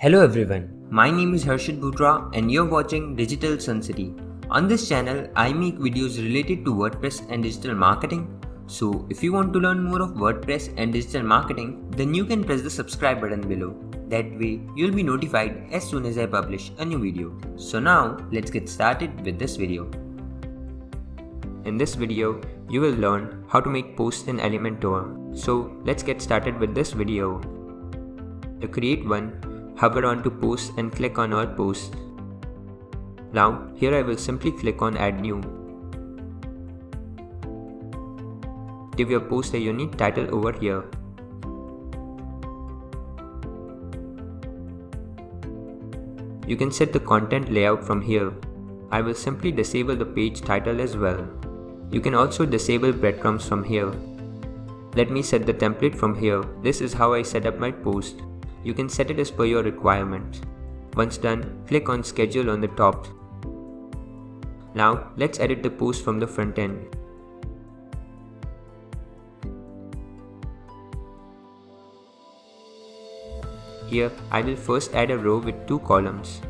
Hello everyone, my name is Harshit Bhutra and you're watching Digital Sun City. On this channel, I make videos related to WordPress and digital marketing. So if you want to learn more of WordPress and digital marketing, then you can press the subscribe button below. That way, you'll be notified as soon as I publish a new video. So now, let's get started with this video. In this video, you will learn how to make posts in Elementor. So let's get started with this video. To create one, hover onto posts and click on all posts. Now here I will simply click on add new. Give your post a unique title over here. You can set the content layout from here. I will simply disable the page title as well. You can also disable breadcrumbs from here. Let me set the template from here. This is how I set up my post. You can set it as per your requirements. Once done, click on schedule on the top. Now let's edit the post from the front end. Here I will first add a row with 2 columns.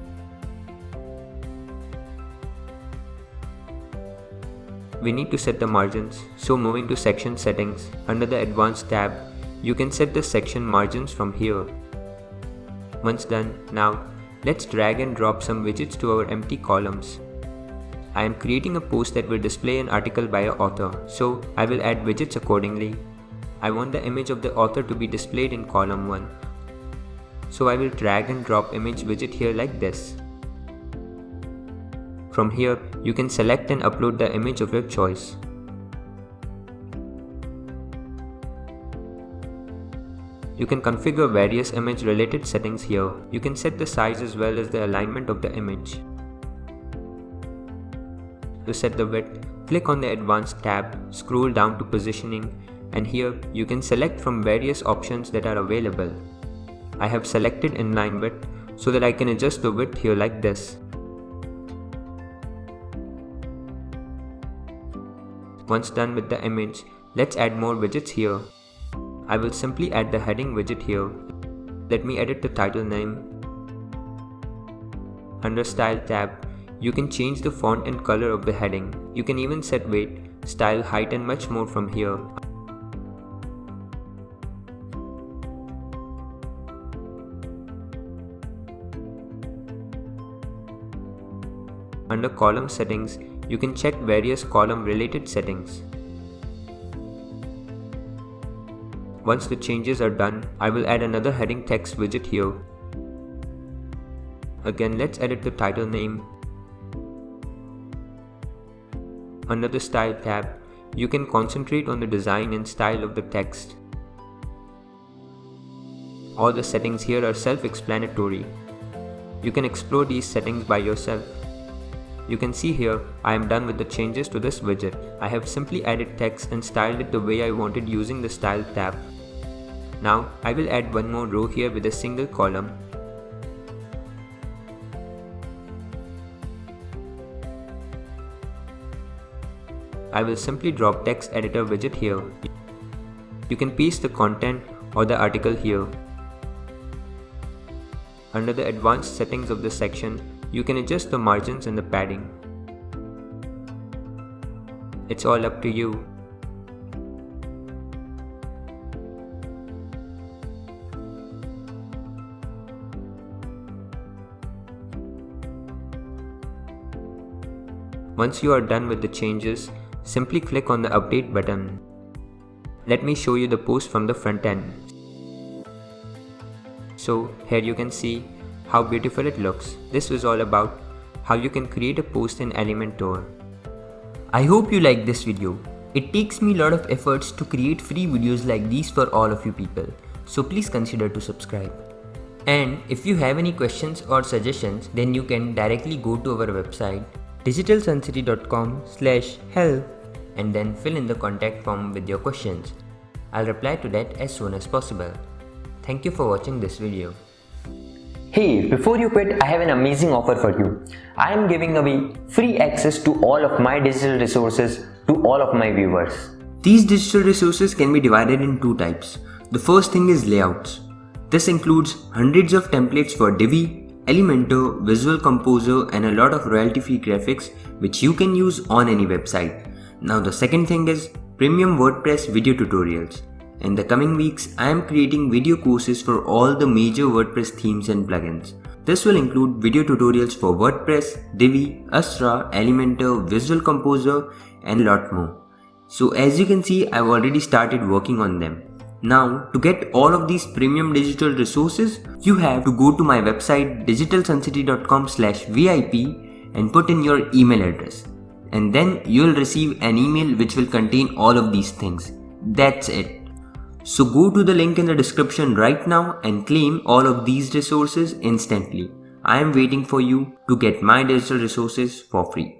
We need to set the margins, so moving to section settings, under the advanced tab, you can set the section margins from here. Once done, now let's drag and drop some widgets to our empty columns. I am creating a post that will display an article by an author, so I will add widgets accordingly. I want the image of the author to be displayed in column 1. So I will drag and drop image widget here like this. From here, you can select and upload the image of your choice. You can configure various image related settings here. You can set the size as well as the alignment of the image. To set the width, click on the advanced tab, scroll down to positioning, and here you can select from various options that are available. I have selected inline width so that I can adjust the width here like this. Once done with the image, let's add more widgets here. I will simply add the heading widget here. Let me edit the title name. Under Style tab, you can change the font and color of the heading. You can even set weight, style, height and much more from here. Under column settings, you can check various column related settings. Once the changes are done, I will add another heading text widget here. Again, let's edit the title name. Under the Style tab, you can concentrate on the design and style of the text. All the settings here are self-explanatory. You can explore these settings by yourself. You can see here, I am done with the changes to this widget. I have simply added text and styled it the way I wanted using the Style tab. Now, I will add one more row here with a single column. I will simply drop text editor widget here. You can paste the content or the article here. Under the advanced settings of the section, you can adjust the margins and the padding. It's all up to you. Once you are done with the changes, simply click on the update button. Let me show you the post from the front end. So here you can see how beautiful it looks. This was all about how you can create a post in Elementor. I hope you liked this video. It takes me a lot of efforts to create free videos like these for all of you people. So please consider to subscribe. And if you have any questions or suggestions, then you can directly go to our website digitalsuncity.com/help and then fill in the contact form with your questions. I'll reply to that as soon as possible. Thank you for watching this video. Hey, before you quit, I have an amazing offer for you. I am giving away free access to all of my digital resources to all of my viewers. These digital resources can be divided in 2 types. The first thing is layouts. This includes hundreds of templates for Divi, Elementor, Visual Composer and a lot of royalty-free graphics which you can use on any website. Now the second thing is premium WordPress video tutorials. In the coming weeks, I am creating video courses for all the major WordPress themes and plugins. This will include video tutorials for WordPress, Divi, Astra, Elementor, Visual Composer and a lot more. So as you can see, I've already started working on them. Now, to get all of these premium digital resources, you have to go to my website digitalsuncity.com/VIP and put in your email address. And then you'll receive an email which will contain all of these things. That's it. So go to the link in the description right now and claim all of these resources instantly. I am waiting for you to get my digital resources for free.